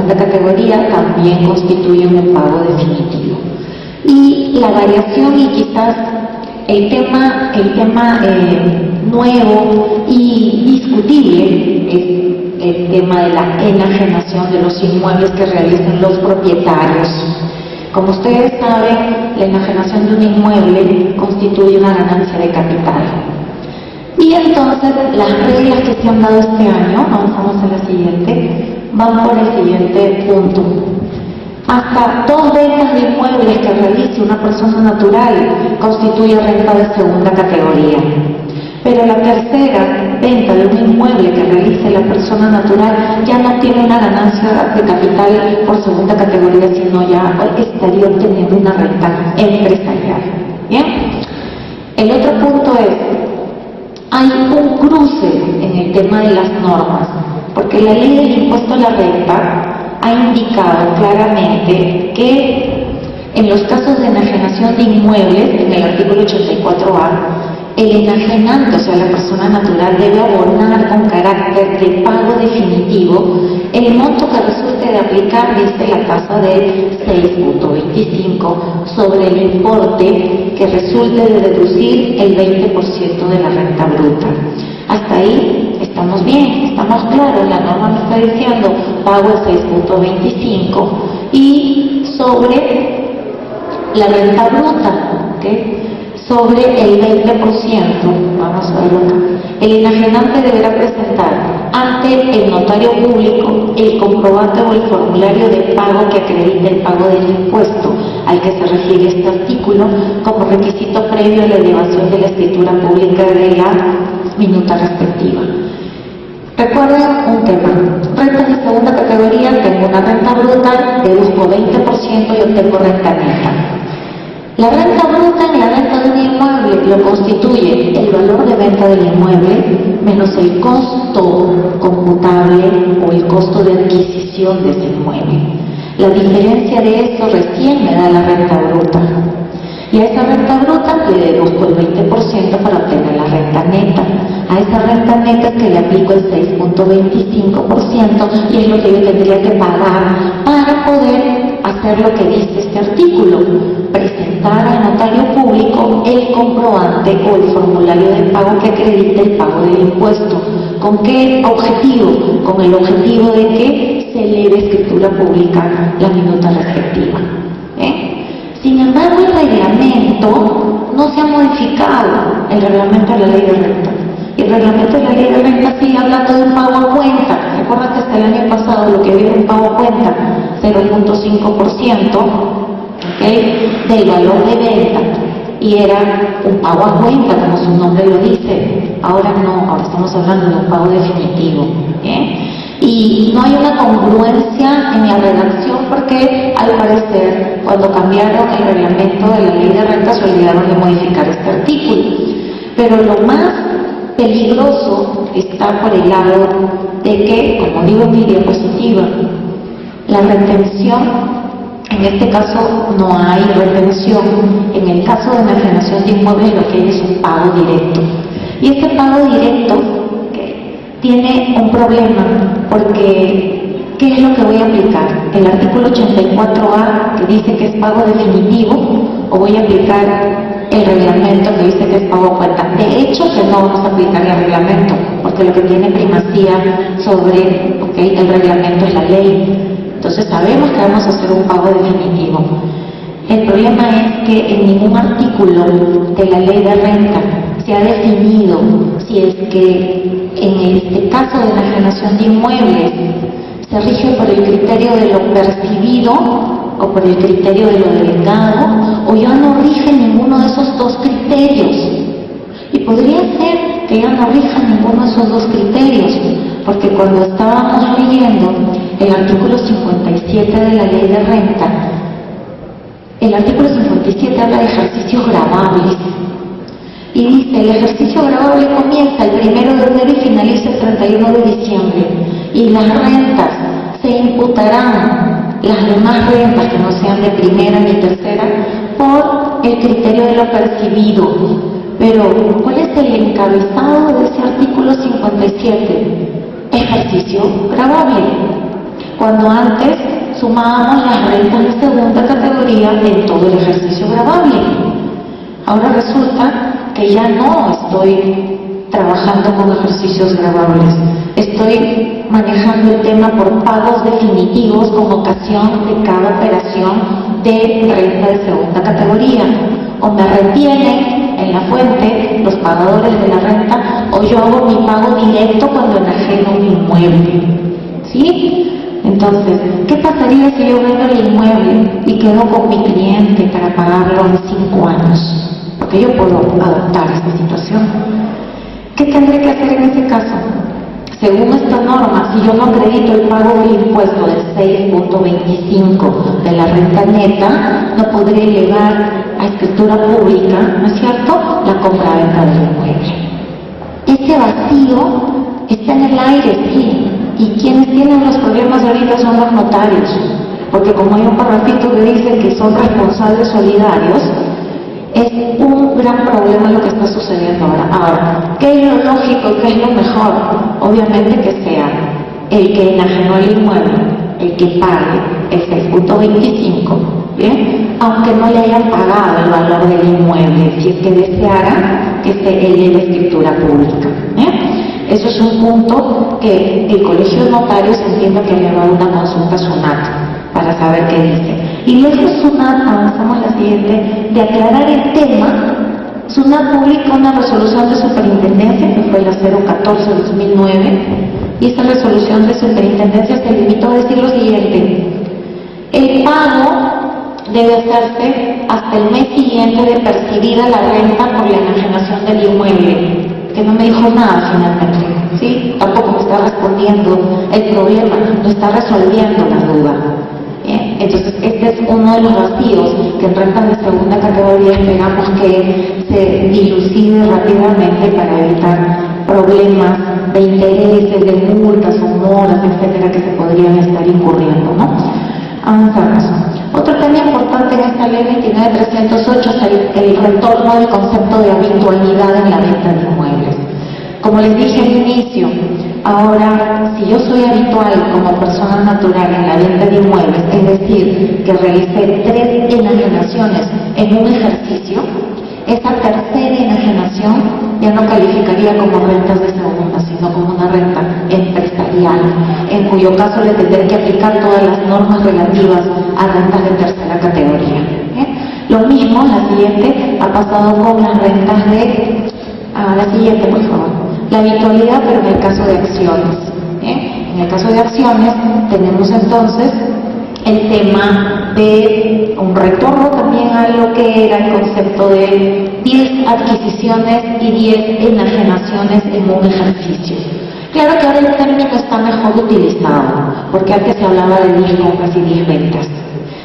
segunda categoría también constituyen un pago definitivo. Y la variación y quizás el tema nuevo y discutible es el tema de la enajenación de los inmuebles que realicen los propietarios. Como ustedes saben, la enajenación de un inmueble constituye una ganancia de capital. Y entonces las reglas que se han dado este año, avanzamos a la siguiente, van por el siguiente punto. Hasta 2 ventas de inmuebles que realice una persona natural constituye renta de segunda categoría. Pero la tercera venta de un inmueble que realice la persona natural ya no tiene una ganancia de capital por segunda categoría, sino ya estaría obteniendo una renta empresarial. ¿Bien? El otro punto es, hay un cruce en el tema de las normas, porque la ley del impuesto a la renta ha indicado claramente que en los casos de enajenación de inmuebles, en el artículo 84A, el enajenante, o sea, la persona natural, debe abonar con carácter de pago definitivo el monto que resulte de aplicar desde la tasa de 6.25 sobre el importe que resulte de deducir el 20% de la renta bruta. Hasta ahí estamos bien, estamos claros, la norma me está diciendo pago el 6.25 y sobre la renta bruta, ¿okay? Sobre el 20%, vamos a ver acá, el enajenante deberá presentar ante el notario público el comprobante o el formulario de pago que acredite el pago del impuesto al que se refiere este artículo como requisito previo a la elevación de la escritura pública de la minuta respectiva. Recuerden un tema, rentas de segunda categoría, tengo una renta bruta, deduzco 20% y obtengo renta neta. La renta bruta en la venta de un inmueble lo constituye el valor de venta del inmueble menos el costo computable o el costo de adquisición de ese inmueble. La diferencia de eso recién me da la renta bruta. Y a esa renta bruta le deduzco el 20% para obtener la renta neta. A esa renta neta es que le aplico el 6.25% y es lo que yo tendría que pagar para poder hacer lo que dice este artículo, presentar al notario público el comprobante o el formulario de pago que acredite el pago del impuesto. ¿Con qué objetivo? Con el objetivo de que se eleve escritura pública la minuta respectiva. Sin embargo, el reglamento no se ha modificado, el reglamento de la ley de renta. Y el reglamento de la ley de renta sigue hablando de un pago a cuenta. Recuerda que hasta el año pasado lo que había era un pago a cuenta, 0.5%, ¿okay?, del valor de venta. Y era un pago a cuenta, como su nombre lo dice. Ahora no, ahora estamos hablando de un pago definitivo. Y no hay una congruencia en la redacción porque, al parecer, cuando cambiaron el reglamento de la ley de renta se olvidaron de modificar este artículo. Pero lo más peligroso está por el lado de que, como digo en mi diapositiva, la retención, en este caso no hay retención, en el caso de enajenación de inmuebles lo que hay es un pago directo. Y este pago directo tiene un problema porque, ¿qué es lo que voy a aplicar? ¿El artículo 84A que dice que es pago definitivo o voy a aplicar el reglamento que dice que es pago a cuenta? De hecho que no vamos a aplicar el reglamento porque lo que tiene primacía sobre el reglamento es la ley. Entonces sabemos que vamos a hacer un pago definitivo. El problema es que en ningún artículo de la ley de renta se ha definido si es que en este caso de enajenación de inmuebles se rige por el criterio de lo percibido o por el criterio de lo delegado, o ya no rige ninguno de esos dos criterios. Y podría ser que ya no rija ninguno de esos dos criterios, porque cuando estábamos leyendo el artículo 57 de la ley de renta, el artículo 57 habla de ejercicios gravables. Y dice, el ejercicio gravable comienza el 1 de enero y finaliza el 31 de diciembre. Y las rentas se imputarán, las demás rentas que no sean de primera ni tercera, por el criterio de lo percibido. Pero, ¿cuál es el encabezado de ese artículo 57? Ejercicio gravable. cuando antes sumábamos las rentas de segunda categoría en todo el ejercicio gravable. Ahora resulta que ya no estoy trabajando con ejercicios gravables, estoy manejando el tema por pagos definitivos con ocasión de cada operación de renta de segunda categoría, o me retienen en la fuente los pagadores de la renta, o yo hago mi pago directo cuando enajeno un inmueble, ¿sí? Entonces, ¿qué pasaría si yo vendo el inmueble y quedo con mi cliente para pagarlo en 5 años? Porque yo puedo adoptar esta situación. ¿Qué tendré que hacer en ese caso? Según esta norma, si yo no acredito el pago del impuesto del 6.25 de la renta neta, no podré elevar a escritura pública, ¿no es cierto?, la compra-venta del inmueble. Ese vacío está en el aire, sí, y quienes tienen los problemas ahorita son los notarios, porque como hay un parrafito que dice que son responsables solidarios, es un gran problema lo que está sucediendo ahora. Ahora, ¿qué es lo lógico y qué es lo mejor? Obviamente que sea el que enajenó el inmueble, el que pague el 6.25, ¿bien? Aunque no le hayan pagado el valor del inmueble, si es que deseara que se eleve escritura pública, ¿bien? Eso es un punto que el Colegio de Notarios entiende que ha llevado una consulta a SUNAT para saber qué dice. Y luego SUNAT, avanzamos la siguiente, de aclarar el tema, SUNAT publicó una resolución de superintendencia, que fue la 014-2009, y esta resolución de superintendencia se limitó a decir lo siguiente: el pago debe hacerse hasta el mes siguiente de percibida la renta por la enajenación del inmueble, que no me dijo nada finalmente, ¿sí? Tampoco me está respondiendo el problema, no está resolviendo la duda. Entonces, este es uno de los vacíos que en rentas de segunda categoría esperamos que se dilucide rápidamente para evitar problemas de intereses, de multas o moras, etcétera, que se podrían estar incurriendo, ¿no? Avanzamos. Otro tema importante en esta ley 29.308 es el retorno del concepto de habitualidad en la venta de inmuebles. Como les dije al inicio, ahora, si yo soy habitual como persona natural en la venta de inmuebles, es decir, que realicé 3 enajenaciones en un ejercicio, esa tercera enajenación ya no calificaría como rentas de segunda, sino como una renta empresarial, en cuyo caso le tendré que aplicar todas las normas relativas a rentas de tercera categoría. Lo mismo, la siguiente, ha pasado con las rentas de... la siguiente, por favor. La habitualidad, pero en el caso de acciones. En el caso de acciones tenemos entonces el tema de un retorno también a lo que era el concepto de 10 adquisiciones y 10 enajenaciones en un ejercicio. Claro que ahora el término está mejor utilizado, porque antes se hablaba de 10 compras y 10 ventas.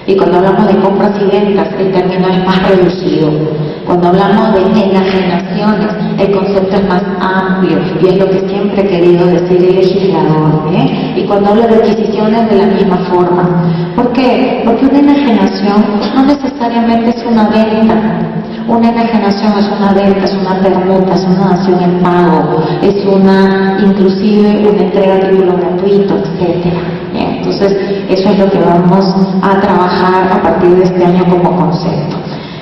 Y cuando hablamos de compras y ventas, el término es más reducido. Cuando hablamos de enajenaciones, el concepto es más amplio y es lo que siempre ha querido decir el legislador. Y cuando habla de adquisiciones, de la misma forma. ¿Por qué? Porque una enajenación no necesariamente es una venta. Una enajenación es una venta, es una permuta, es una dación en pago, es una, inclusive, una entrega de título gratuito, etc. Entonces, eso es lo que vamos a trabajar a partir de este año como concepto.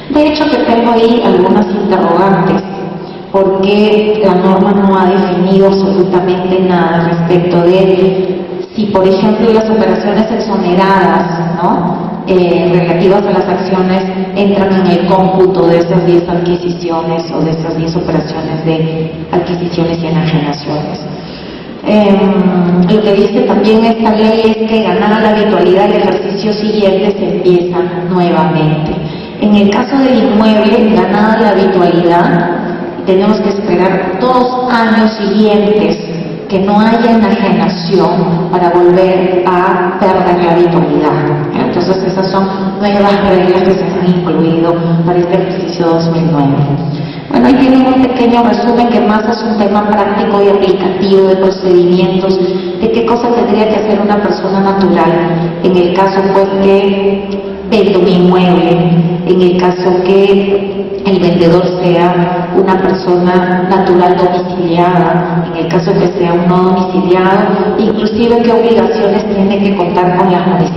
De hecho, que tengo ahí algunas interrogantes, porque la norma no ha definido absolutamente nada respecto de si, por ejemplo, las operaciones exoneradas, ¿no?, relativas a las acciones entran en el cómputo de esas 10 adquisiciones o de esas 10 operaciones de adquisiciones y enajenaciones. Lo que dice también esta ley es que ganada la habitualidad el ejercicio siguiente se empieza nuevamente. En el caso del inmueble, ganada la habitualidad, tenemos que esperar 2 años siguientes que no haya enajenación para volver a perder la habitualidad. Entonces esas son nuevas reglas que se han incluido para este ejercicio 2009. Bueno, ahí tienen un pequeño resumen que más es un tema práctico y aplicativo de procedimientos, de qué cosa tendría que hacer una persona natural en el caso pues que vendo mi inmueble, en el caso que el vendedor sea una persona natural domiciliada, en el caso que sea un no domiciliado, inclusive qué obligaciones tiene que contar con las municipalidades.